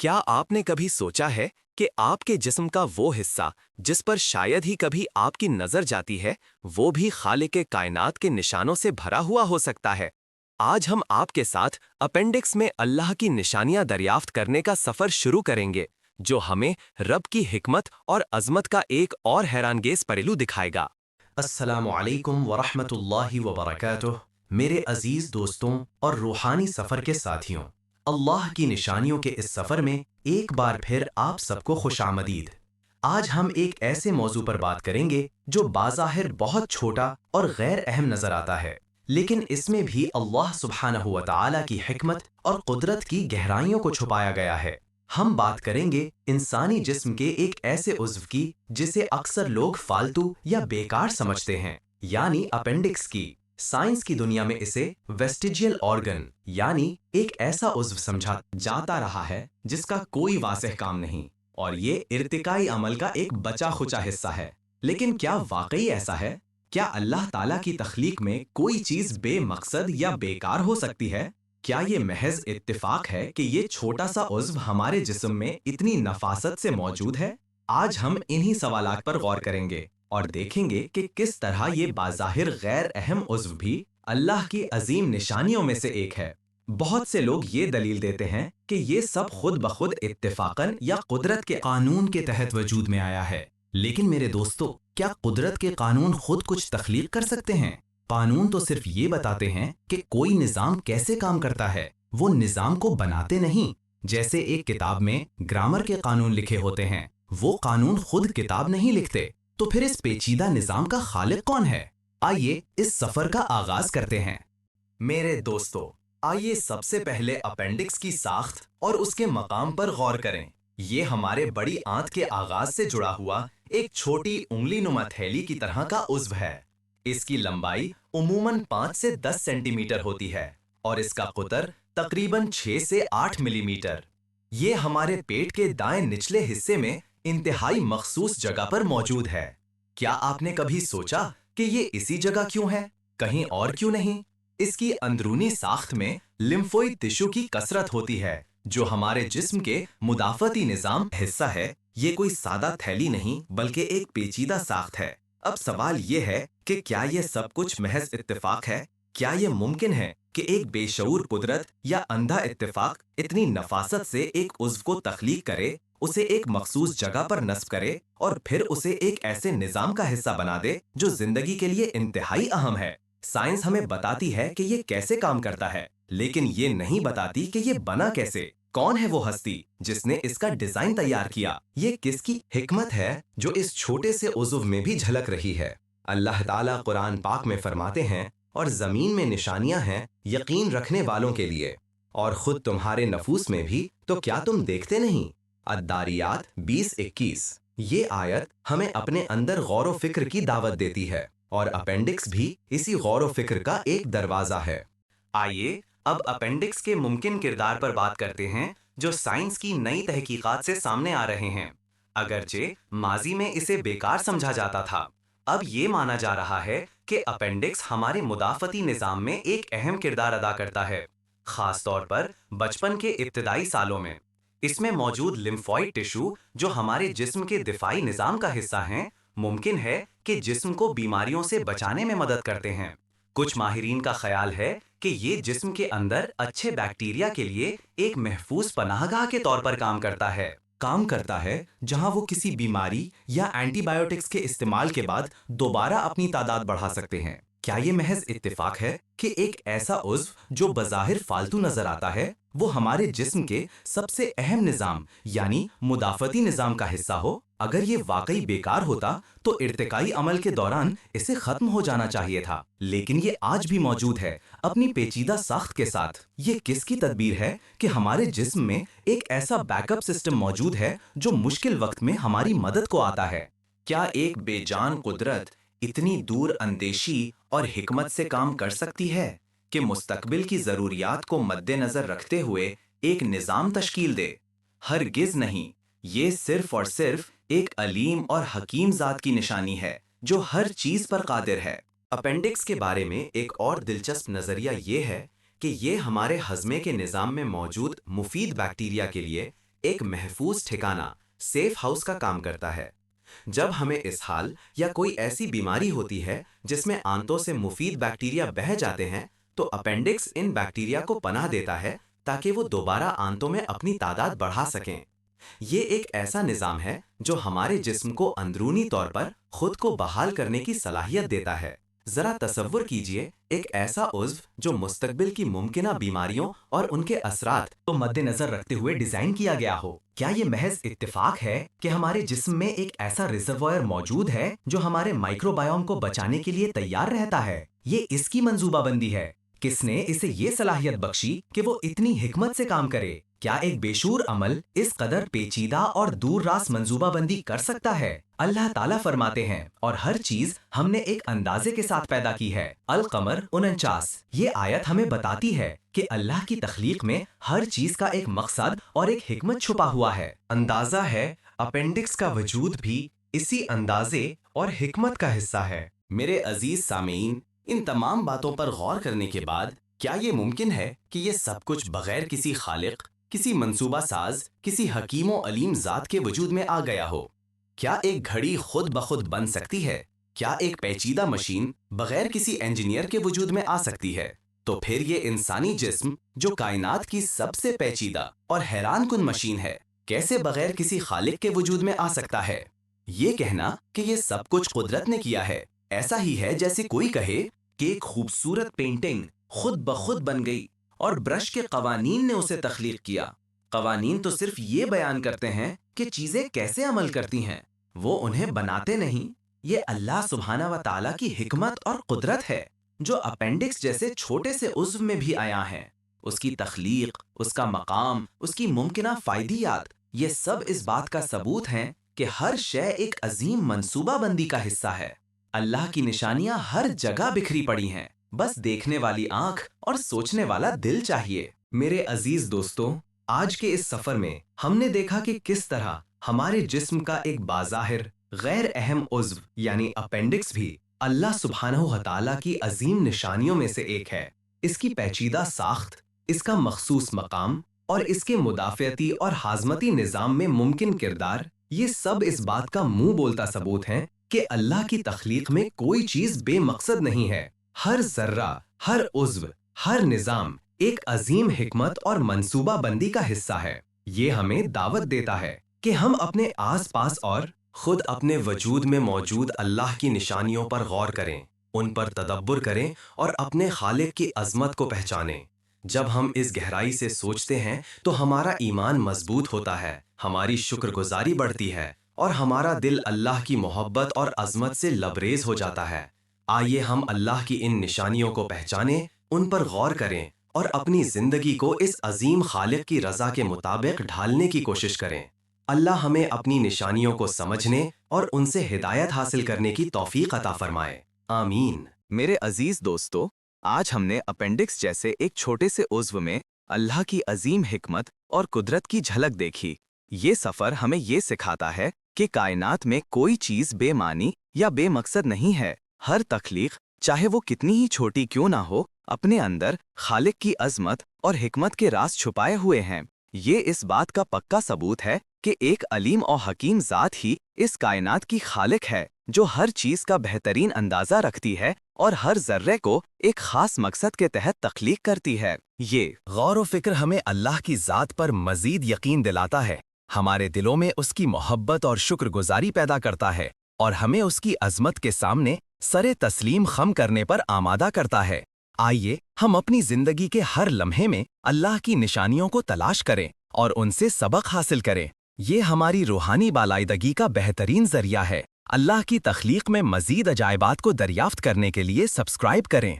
کیا آپ نے کبھی سوچا ہے کہ آپ کے جسم کا وہ حصہ جس پر شاید ہی کبھی آپ کی نظر جاتی ہے وہ بھی خالق کائنات کے نشانوں سے بھرا ہوا ہو سکتا ہے؟ آج ہم آپ کے ساتھ اپینڈکس میں اللہ کی نشانیاں دریافت کرنے کا سفر شروع کریں گے، جو ہمیں رب کی حکمت اور عظمت کا ایک اور حیرانگیز پہلو دکھائے گا۔ السلام علیکم ورحمۃ اللہ وبرکاتہ، میرے عزیز دوستوں اور روحانی سفر کے ساتھیوں، اللہ کی نشانیوں کے اس سفر میں ایک بار پھر آپ سب کو خوش آمدید۔ آج ہم ایک ایسے موضوع پر بات کریں گے جو بظاہر بہت چھوٹا اور غیر اہم نظر آتا ہے، لیکن اس میں بھی اللہ سبحانہ و تعالی کی حکمت اور قدرت کی گہرائیوں کو چھپایا گیا ہے۔ ہم بات کریں گے انسانی جسم کے ایک ایسے عضو کی جسے اکثر لوگ فالتو یا بیکار سمجھتے ہیں، یعنی اپینڈکس کی۔ سائنس کی دنیا میں اسے ویسٹیجیل آرگن یعنی ایک ایسا عضو سمجھا جاتا رہا ہے جس کا کوئی واضح کام نہیں، اور یہ ارتقائی عمل کا ایک بچا کھچا حصہ ہے۔ لیکن کیا واقعی ایسا ہے؟ کیا اللہ تعالیٰ کی تخلیق میں کوئی چیز بے مقصد یا بیکار ہو سکتی ہے؟ کیا یہ محض اتفاق ہے کہ یہ چھوٹا سا عضو ہمارے جسم میں اتنی نفاست سے موجود ہے؟ آج ہم انہی سوالات پر غور کریں گے اور دیکھیں گے کہ کس طرح یہ بظاہر غیر اہم عضو بھی اللہ کی عظیم نشانیوں میں سے ایک ہے۔ بہت سے لوگ یہ دلیل دیتے ہیں کہ یہ سب خود بخود اتفاقاً یا قدرت کے قانون کے تحت وجود میں آیا ہے، لیکن میرے دوستو، کیا قدرت کے قانون خود کچھ تخلیق کر سکتے ہیں؟ قانون تو صرف یہ بتاتے ہیں کہ کوئی نظام کیسے کام کرتا ہے، وہ نظام کو بناتے نہیں۔ جیسے ایک کتاب میں گرامر کے قانون لکھے ہوتے ہیں، وہ قانون خود کتاب نہیں لکھتے، تو پھر اس پیچیدہ نظام کا خالق کون ہے؟ آئیے اس سفر کا آغاز کرتے ہیں۔ میرے دوستو، آئیے سب سے پہلے اپینڈکس کی ساخت اور اس کے مقام پر غور کریں۔ یہ ہمارے بڑی آنت کے آغاز سے جڑا ہوا ایک چھوٹی انگلی نما تھیلی کی طرح کا عضو ہے۔ اس کی لمبائی عموماً 5 سے 10 سینٹی میٹر ہوتی ہے اور اس کا قطر تقریباً 6 سے 8 ملی میٹر۔ یہ ہمارے پیٹ کے دائیں نچلے حصے میں انتہائی مخصوص جگہ پر موجود ہے۔ کیا آپ نے کبھی سوچا کہ یہ اسی جگہ کیوں ہے، کہیں اور کیوں نہیں؟ اس کی اندرونی ساخت میں لمفوئڈ ٹشو کی کثرت ہوتی ہے، جو ہمارے جسم کے مدافعتی نظام حصہ ہے۔ یہ کوئی سادہ تھیلی نہیں بلکہ ایک پیچیدہ ساخت ہے۔ اب سوال یہ ہے کہ کیا یہ سب کچھ محض اتفاق ہے؟ کیا یہ ممکن ہے کہ ایک بے شعور قدرت یا اندھا اتفاق اتنی نفاست سے ایک عضو کو تخلیق کرے، اسے ایک مخصوص جگہ پر نصب کرے اور پھر اسے ایک ایسے نظام کا حصہ بنا دے جو زندگی کے لیے انتہائی اہم ہے؟ سائنس ہمیں بتاتی ہے کہ یہ کیسے کام کرتا ہے، لیکن یہ نہیں بتاتی کہ یہ بنا کیسے۔ کون ہے وہ ہستی جس نے اس کا ڈیزائن تیار کیا؟ یہ کس کی حکمت ہے جو اس چھوٹے سے عضو میں بھی جھلک رہی ہے؟ اللہ تعالیٰ قرآن پاک میں فرماتے ہیں، اور زمین میں نشانیاں ہیں یقین رکھنے والوں کے لیے، اور خود تمہارے نفوس میں بھی، تو کیا تم دیکھتے نہیں؟ الداریات 20:21۔ یہ آیت ہمیں اپنے اندر غور و فکر کی دعوت دیتی ہے، اور اپینڈکس بھی اسی غور و فکر کا ایک دروازہ ہے۔ آئیے اب اپینڈکس کے ممکن کردار پر بات کرتے ہیں جو سائنس کی نئی تحقیقات سے سامنے آ رہے ہیں۔ اگرچہ ماضی میں اسے بیکار سمجھا جاتا تھا، اب یہ مانا جا رہا ہے کہ اپینڈکس ہمارے مدافعتی نظام میں ایک اہم کردار ادا کرتا ہے، خاص طور پر بچپن کے ابتدائی سالوں میں۔ اس میں موجود لمفوئڈ ٹشو جو ہمارے جسم کے دفاعی نظام کا حصہ ہیں، ممکن ہے کہ جسم کو بیماریوں سے بچانے میں مدد کرتے ہیں۔ کچھ ماہرین کا خیال ہے کہ یہ جسم کے اندر اچھے بیکٹیریا کے لیے ایک محفوظ پناہ گاہ کے طور پر کام کرتا ہے جہاں وہ کسی بیماری یا اینٹی بائیوٹکس کے استعمال کے بعد دوبارہ اپنی تعداد بڑھا سکتے ہیں۔ کیا یہ محض اتفاق ہے کہ ایک ایسا عضو جو بظاہر فالتو نظر آتا ہے، وہ ہمارے جسم کے سب سے اہم نظام یعنی مدافعتی نظام کا حصہ ہو؟ اگر یہ واقعی بیکار ہوتا تو ارتقائی عمل کے دوران اسے ختم ہو جانا چاہیے تھا، لیکن یہ آج بھی موجود ہے اپنی پیچیدہ ساخت کے ساتھ۔ یہ کس کی تدبیر ہے کہ ہمارے جسم میں ایک ایسا بیک اپ سسٹم موجود ہے جو مشکل وقت میں ہماری مدد کو آتا ہے؟ کیا ایک بے جان قدرت اتنی دور اندیشی اور حکمت سے کام کر سکتی ہے کہ مستقبل کی ضروریات کو مد نظر رکھتے ہوئے ایک نظام تشکیل دے؟ ہرگز نہیں، یہ صرف اور صرف ایک علیم اور حکیم ذات کی نشانی ہے جو ہر چیز پر قادر ہے۔ اپینڈکس کے بارے میں ایک اور دلچسپ نظریہ یہ ہے کہ یہ ہمارے ہضمے کے نظام میں موجود مفید بیکٹیریا کے لیے ایک محفوظ ٹھکانہ، سیف ہاؤس کا کام کرتا ہے۔ جب ہمیں اسہال یا کوئی ایسی بیماری ہوتی ہے جس میں آنتوں سے مفید بیکٹیریا بہہ جاتے ہیں، تو اپینڈکس ان بیکٹیریا کو پناہ دیتا ہے تاکہ وہ دوبارہ آنتوں میں اپنی تعداد بڑھا سکیں۔ یہ ایک ایسا نظام ہے جو ہمارے جسم کو اندرونی طور پر خود کو بحال کرنے کی صلاحیت دیتا ہے۔ ذرا تصور کیجئے ایک ایسا عضو جو مستقبل کی ممکنہ بیماریوں اور ان کے اثرات کو مد نظر رکھتے ہوئے ڈیزائن کیا گیا ہو۔ کیا یہ محض اتفاق ہے کہ ہمارے جسم میں ایک ایسا ریزروائر موجود ہے جو ہمارے مائکرو بایوم کو بچانے کے لیے تیار رہتا ہے؟ یہ اس کی منصوبہ بندی ہے۔ کس نے اسے یہ صلاحیت بخشی کہ وہ اتنی حکمت سے کام کرے؟ کیا ایک بے شعور عمل اس قدر پیچیدہ اور دور راست منصوبہ بندی کر سکتا ہے؟ اللہ تعالیٰ فرماتے ہیں، اور ہر چیز ہم نے ایک اندازے کے ساتھ پیدا کی ہے۔ القمر 49۔ یہ آیت ہمیں بتاتی ہے کہ اللہ کی تخلیق میں ہر چیز کا ایک مقصد اور ایک حکمت چھپا ہوا ہے۔ اندازہ ہے اپینڈکس کا وجود بھی اسی اندازے اور حکمت کا حصہ ہے۔ میرے عزیز سامعین، ان تمام باتوں پر غور کرنے کے بعد کیا یہ ممکن ہے کہ یہ سب کچھ بغیر کسی خالق، کسی منصوبہ ساز، کسی حکیم و علیم ذات کے وجود میں آ گیا ہو؟ کیا ایک گھڑی خود بخود بن سکتی ہے؟ کیا ایک پیچیدہ مشین بغیر کسی انجینئر کے وجود میں آ سکتی ہے؟ تو پھر یہ انسانی جسم جو کائنات کی سب سے پیچیدہ اور حیران کن مشین ہے، کیسے بغیر کسی خالق کے وجود میں آ سکتا ہے؟ یہ کہنا کہ یہ سب کچھ قدرت نے کیا ہے، ایسا ہی ہے جیسے کوئی کہے کہ ایک خوبصورت پینٹنگ خود بخود بن گئی اور برش کے قوانین نے اسے تخلیق کیا۔ قوانین تو صرف یہ بیان کرتے ہیں کہ چیزیں کیسے عمل کرتی ہیں، وہ انہیں بناتے نہیں۔ یہ اللہ سبحانہ و تعالیٰ کی حکمت اور قدرت ہے جو اپینڈکس جیسے چھوٹے سے عضو میں بھی عیاں ہے۔ اس کی تخلیق، اس کا مقام، اس کی ممکنہ فائدیات، یہ سب اس بات کا ثبوت ہیں کہ ہر شے ایک عظیم منصوبہ بندی کا حصہ ہے۔ اللہ کی نشانیاں ہر جگہ بکھری پڑی ہیں، بس دیکھنے والی آنکھ اور سوچنے والا دل چاہیے۔ میرے عزیز دوستوں، آج کے اس سفر میں ہم نے دیکھا کہ کس طرح ہمارے جسم کا ایک بظاہر غیر اہم عضو یعنی اپینڈکس بھی اللہ سبحانہ و تعالیٰ کی عظیم نشانیوں میں سے ایک ہے۔ اس کی پیچیدہ ساخت، اس کا مخصوص مقام اور اس کے مدافعتی اور ہاضمتی نظام میں ممکن کردار، یہ سب اس بات کا منہ بولتا ثبوت ہیں کہ اللہ کی تخلیق میں کوئی چیز بے مقصد نہیں ہے۔ ہر ذرہ، ہر عضو، ہر نظام ایک عظیم حکمت اور منصوبہ بندی کا حصہ ہے۔ یہ ہمیں دعوت دیتا ہے کہ ہم اپنے آس پاس اور خود اپنے وجود میں موجود اللہ کی نشانیوں پر غور کریں، ان پر تدبر کریں اور اپنے خالق کی عظمت کو پہچانیں۔ جب ہم اس گہرائی سے سوچتے ہیں تو ہمارا ایمان مضبوط ہوتا ہے، ہماری شکر گزاری بڑھتی ہے اور ہمارا دل اللہ کی محبت اور عظمت سے لبریز ہو جاتا ہے۔ آئیے ہم اللہ کی ان نشانیوں کو پہچانیں، ان پر غور کریں اور اپنی زندگی کو اس عظیم خالق کی رضا کے مطابق ڈھالنے کی کوشش کریں۔ اللہ ہمیں اپنی نشانیوں کو سمجھنے اور ان سے ہدایت حاصل کرنے کی توفیق عطا فرمائے، آمین۔ میرے عزیز دوستو، آج ہم نے اپینڈکس جیسے ایک چھوٹے سے عضو میں اللہ کی عظیم حکمت اور قدرت کی جھلک دیکھی۔ یہ سفر ہمیں یہ سکھاتا ہے کہ کائنات میں کوئی چیز بے معنی یا بے مقصد نہیں ہے۔ ہر تخلیق، چاہے وہ کتنی ہی چھوٹی کیوں نہ ہو، اپنے اندر خالق کی عظمت اور حکمت کے راز چھپائے ہوئے ہیں۔ یہ اس بات کا پکا ثبوت ہے کہ ایک علیم اور حکیم ذات ہی اس کائنات کی خالق ہے، جو ہر چیز کا بہترین اندازہ رکھتی ہے اور ہر ذرے کو ایک خاص مقصد کے تحت تخلیق کرتی ہے۔ یہ غور و فکر ہمیں اللہ کی ذات پر مزید یقین دلاتا ہے، ہمارے دلوں میں اس کی محبت اور شکر گزاری پیدا کرتا ہے اور ہمیں اس کی عظمت کے سامنے سر تسلیم خم کرنے پر آمادہ کرتا ہے۔ آئیے ہم اپنی زندگی کے ہر لمحے میں اللہ کی نشانیوں کو تلاش کریں اور ان سے سبق حاصل کریں۔ یہ ہماری روحانی بالائیدگی کا بہترین ذریعہ ہے۔ اللہ کی تخلیق میں مزید عجائبات کو دریافت کرنے کے لیے سبسکرائب کریں۔